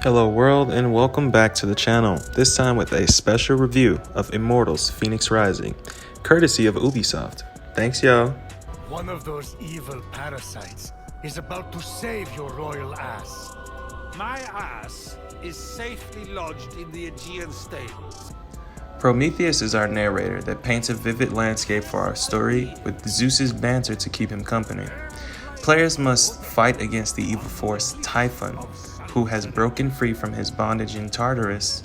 Hello world and welcome back to the channel, this time with a special review of Immortals Fenyx Rising, courtesy of Ubisoft. Thanks y'all. One of those evil parasites is about to save your royal ass. My ass is safely lodged in the Aegean stables. Prometheus is our narrator that paints a vivid landscape for our story with Zeus's banter to keep him company. Players must fight against the evil force Typhon, who has broken free from his bondage in Tartarus,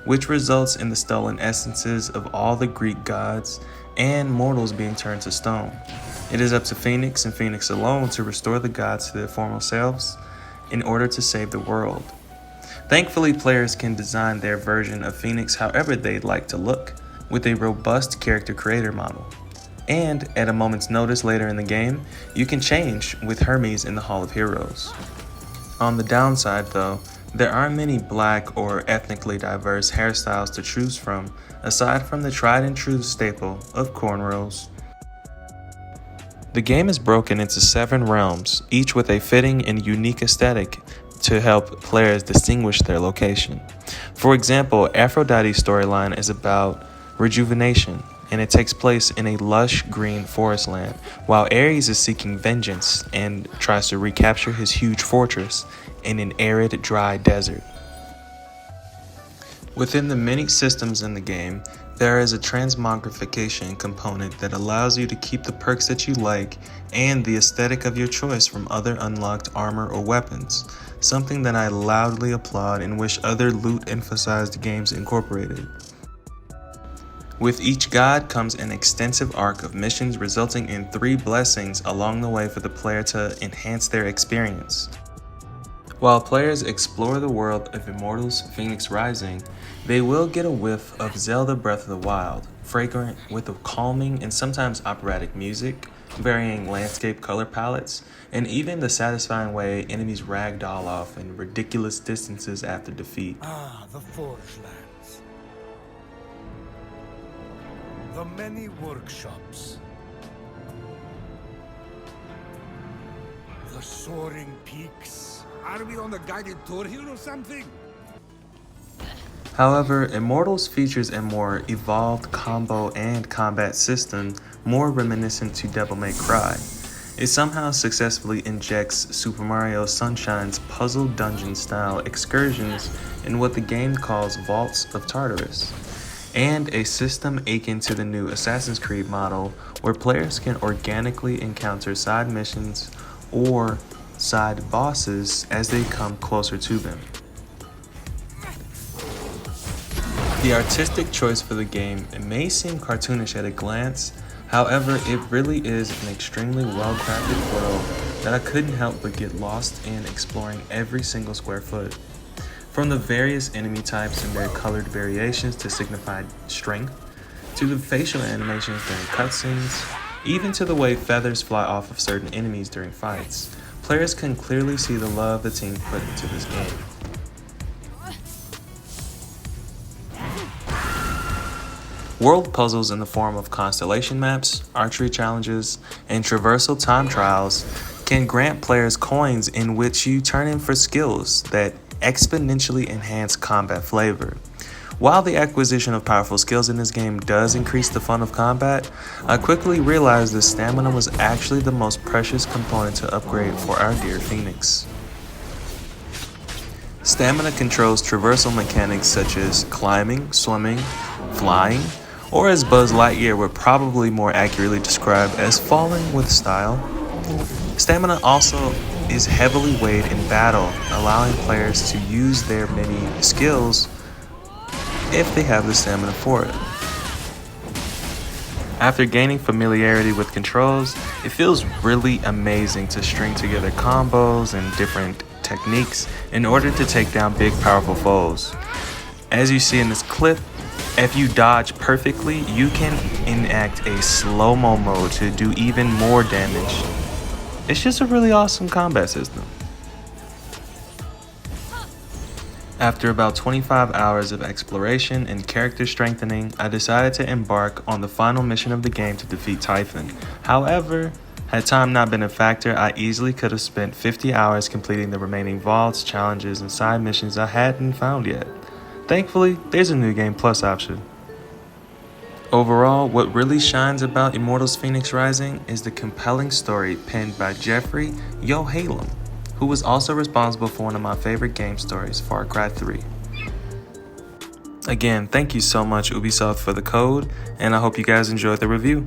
which results in the stolen essences of all the Greek gods and mortals being turned to stone. It is up to Fenyx and Fenyx alone to restore the gods to their former selves in order to save the world. Thankfully, players can design their version of Fenyx however they'd like to look, with a robust character creator model. And at a moment's notice later in the game, you can change with Hermes in the Hall of Heroes. On the downside though, there aren't many black or ethnically diverse hairstyles to choose from, aside from the tried and true staple of cornrows. The game is broken into 7 realms, each with a fitting and unique aesthetic to help players distinguish their location. For example, Aphrodite's storyline is about rejuvenation, and it takes place in a lush green forest land, while Ares is seeking vengeance and tries to recapture his huge fortress in an arid, dry desert. Within the many systems in the game, there is a transmogrification component that allows you to keep the perks that you like and the aesthetic of your choice from other unlocked armor or weapons, something that I loudly applaud and wish other loot-emphasized games incorporated. With each god comes an extensive arc of missions resulting in 3 blessings along the way for the player to enhance their experience. While players explore the world of Immortals Fenyx Rising, they will get a whiff of Zelda Breath of the Wild, fragrant with a calming and sometimes operatic music, varying landscape color palettes, and even the satisfying way enemies ragdoll off in ridiculous distances after defeat. The Forge Lands. The many workshops. The soaring peaks. Are we on a guided tour here or something? However, Immortals features a more evolved combo and combat system more reminiscent to Devil May Cry. It somehow successfully injects Super Mario Sunshine's puzzle dungeon style excursions in what the game calls Vaults of Tartarus, and a system akin to the new Assassin's Creed model where players can organically encounter side missions or side bosses as they come closer to them. The artistic choice for the game may seem cartoonish at a glance, however it really is an extremely well-crafted world that I couldn't help but get lost in exploring every single square foot. From the various enemy types and their colored variations to signify strength, to the facial animations during cutscenes, even to the way feathers fly off of certain enemies during fights, players can clearly see the love the team put into this game. World puzzles in the form of constellation maps, archery challenges, and traversal time trials can grant players coins in which you turn in for skills that exponentially enhance combat flavor. While the acquisition of powerful skills in this game does increase the fun of combat, I quickly realized that stamina was actually the most precious component to upgrade for our dear Fenyx. Stamina controls traversal mechanics such as climbing, swimming, flying, or as Buzz Lightyear would probably more accurately describe as falling with style. Stamina also is heavily weighed in battle, allowing players to use their many skills if they have the stamina for it. After gaining familiarity with controls, it feels really amazing to string together combos and different techniques in order to take down big powerful foes. As you see in this clip, if you dodge perfectly, you can enact a slow-mo mode to do even more damage. It's just a really awesome combat system. After about 25 hours of exploration and character strengthening, I decided to embark on the final mission of the game to defeat Typhon. However, Had time not been a factor, I easily could have spent 50 hours completing the remaining vaults, challenges, and side missions I hadn't found yet. Thankfully, there's a New Game Plus option. Overall, what really shines about Immortals Fenyx Rising is the compelling story penned by Jeffrey Yohalem, who was also responsible for one of my favorite game stories, Far Cry 3. Again, thank you so much Ubisoft for the code, and I hope you guys enjoyed the review.